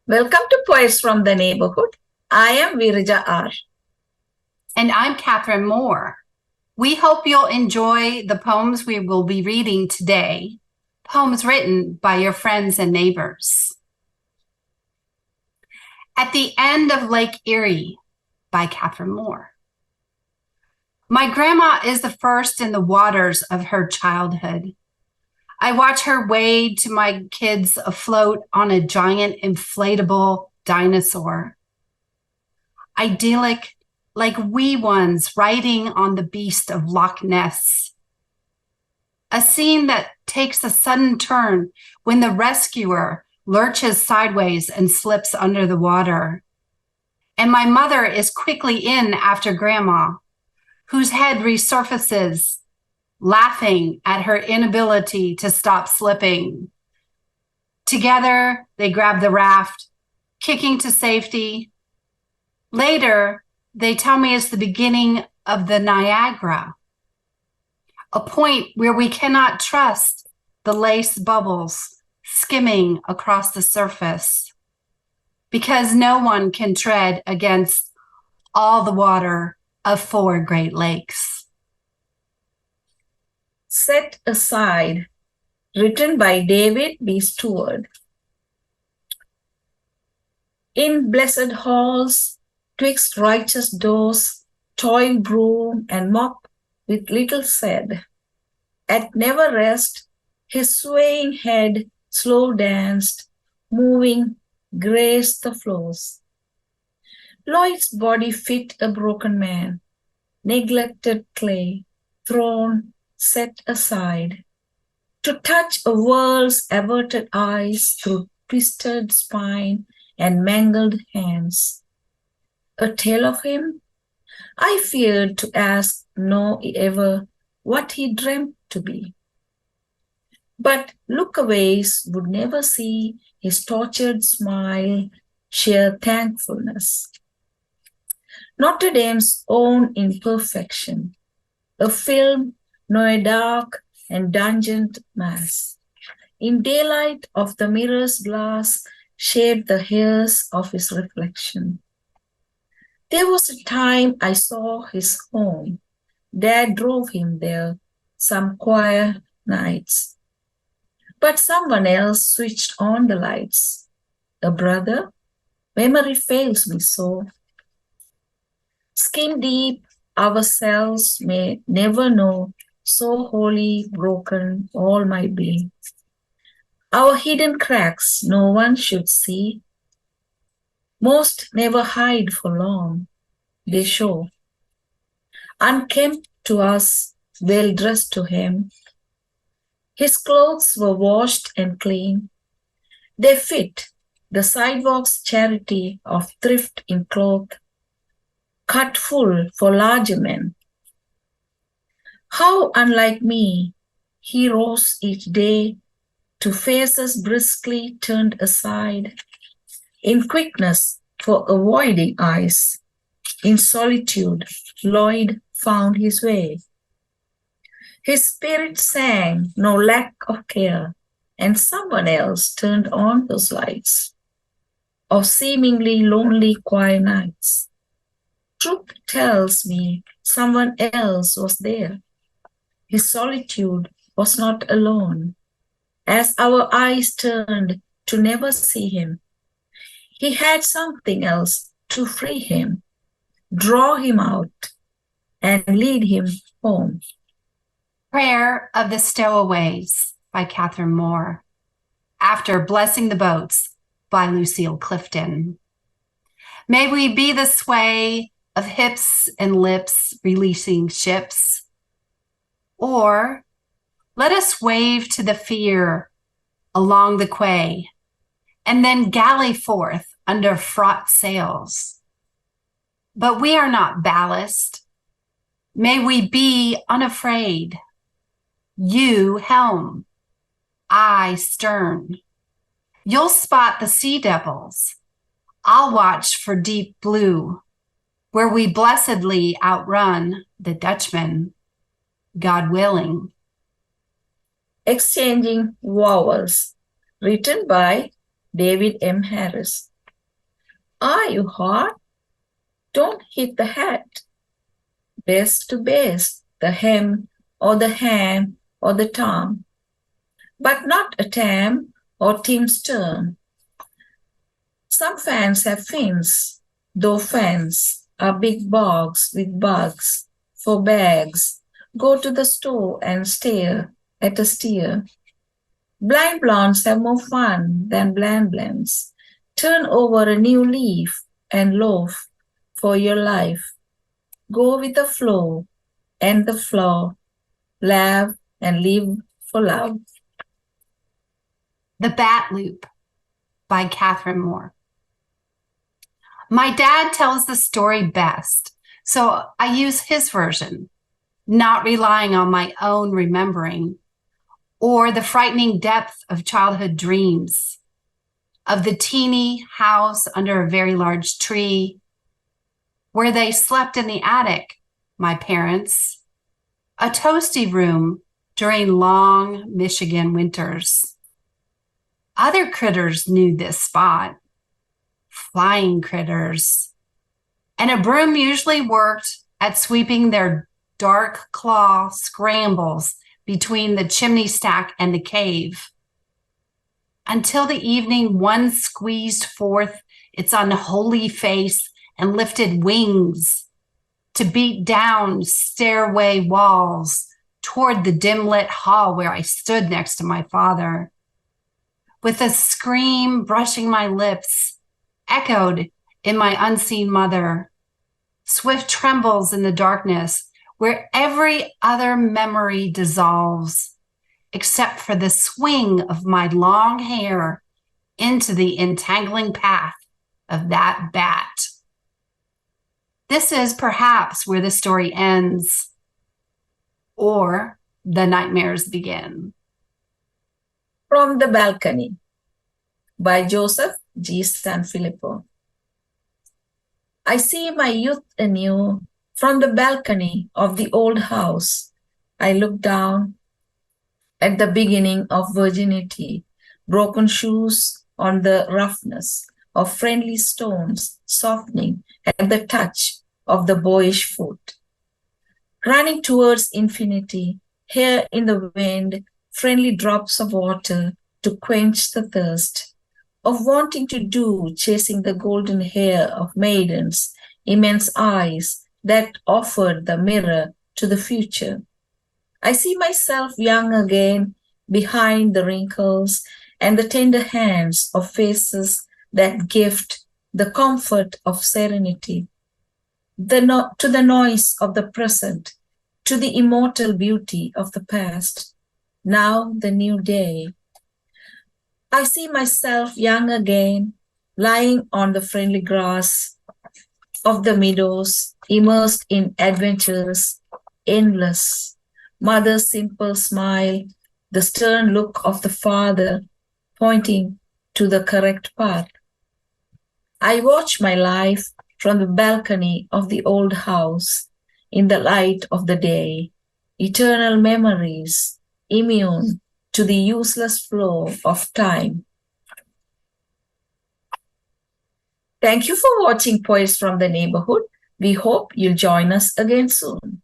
Welcome to Poets from the Neighborhood. I am VeerajaR. And I'm Catherine Moore. We hope you'll enjoy the poems we will be reading today, poems written by your friends and neighbors. At the End of Lake Erie by Catherine Moore. My grandma is the first in the waters of her childhood. I watch her wade to my kids afloat on a giant inflatable dinosaur. Idyllic, like wee ones riding on the beast of Loch Ness. A scene that takes a sudden turn when the rescuer lurches sideways and slips under the water. And my mother is quickly in after Grandma, whose head resurfaces, laughing at her inability to stop slipping. Together, they grab the raft, kicking to safety. Later, they tell me it's the beginning of the Niagara, a point where we cannot trust the lace bubbles skimming across the surface, because no one can tread against all the water of 4 Great Lakes. Set Aside, written by David B. Stewart. In blessed halls, twixt righteous doors, toil, broom, and mop with little said. At never rest, his swaying head slow danced, moving, graced the floors. Lloyd's body fit a broken man, neglected clay, thrown, set aside, to touch a world's averted eyes through twisted spine and mangled hands. A tale of him? I feared to ask nor ever what he dreamt to be. But lookaways would never see his tortured smile, sheer thankfulness. Notre Dame's own imperfection, a film nor a dark and dungeoned mass. In daylight of the mirror's glass shade the hairs of his reflection. There was a time I saw his home. Dad drove him there some quiet nights. But someone else switched on the lights. A brother? Memory fails me so. Skin deep, ourselves may never know, so wholly broken all might be. Our hidden cracks no one should see. Most never hide for long, they show. Unkempt to us, well dressed to him. His clothes were washed and clean. They fit the sidewalk's charity of thrift in cloth, cut full for larger men. How unlike me, he rose each day to faces briskly turned aside, in quickness for avoiding eyes. In solitude, Lloyd found his way. His spirit sang, no lack of care, and someone else turned on those lights of seemingly lonely quiet nights. Truth tells me someone else was there. His solitude was not alone. As our eyes turned to never see him, he had something else to free him, draw him out, and lead him home. Prayer of the Stowaways by Catherine Moore. After Blessing the Boats by Lucille Clifton. May we be the sway of hips and lips releasing ships. Or let us wave to the fear along the quay and then galley forth under fraught sails. But we are not ballast. May we be unafraid. You helm, I stern. You'll spot the sea devils. I'll watch for deep blue, where we blessedly outrun the Dutchman, God willing. Exchanging Vowels, written by David M. Harris. Are you hot? Don't hit the hat. Best to best, the hem or the ham or the tom, but not a tam or Tim's turn. Some fans have fins, though fans are big bogs with bugs for bags. Go to the store and stare at a steer. Blind blondes have more fun than bland blends. Turn over a new leaf and loaf for your life. Go with the flow and the flow. Laugh and live for love. The Bat Loop by Catherine Moore. My dad tells the story best, so I use his version, not relying on my own remembering or the frightening depth of childhood dreams, of the teeny house under a very large tree, where they slept in the attic, my parents, a toasty room during long Michigan winters. Other critters knew this spot, flying critters, and a broom usually worked at sweeping their dark claw scrambles between the chimney stack and the cave. Until the evening, one squeezed forth its unholy face and lifted wings to beat down stairway walls toward the dim-lit hall where I stood next to my father. With a scream brushing my lips, echoed in my unseen mother, swift trembles in the darkness where every other memory dissolves, except for the swing of my long hair into the entangling path of that bat. This is perhaps where the story ends, or the nightmares begin. From the Balcony by Joseph G. Sanfilippo. I see my youth anew from the balcony of the old house. I look down at the beginning of virginity, broken shoes on the roughness of friendly stones softening at the touch of the boyish foot. Running towards infinity, hair in the wind, friendly drops of water to quench the thirst, of wanting to do, chasing the golden hair of maidens, immense eyes that offered the mirror to the future. I see myself young again behind the wrinkles and the tender hands of faces that gift the comfort of serenity, to the noise of the present, to the immortal beauty of the past. Now the new day. I see myself young again, lying on the friendly grass of the meadows, immersed in adventures, endless. Mother's simple smile, the stern look of the father, pointing to the correct path. I watch my life from the balcony of the old house, in the light of the day, eternal memories, immune to the useless flow of time. Thank you for watching Poets from the Neighborhood. We hope you'll join us again soon.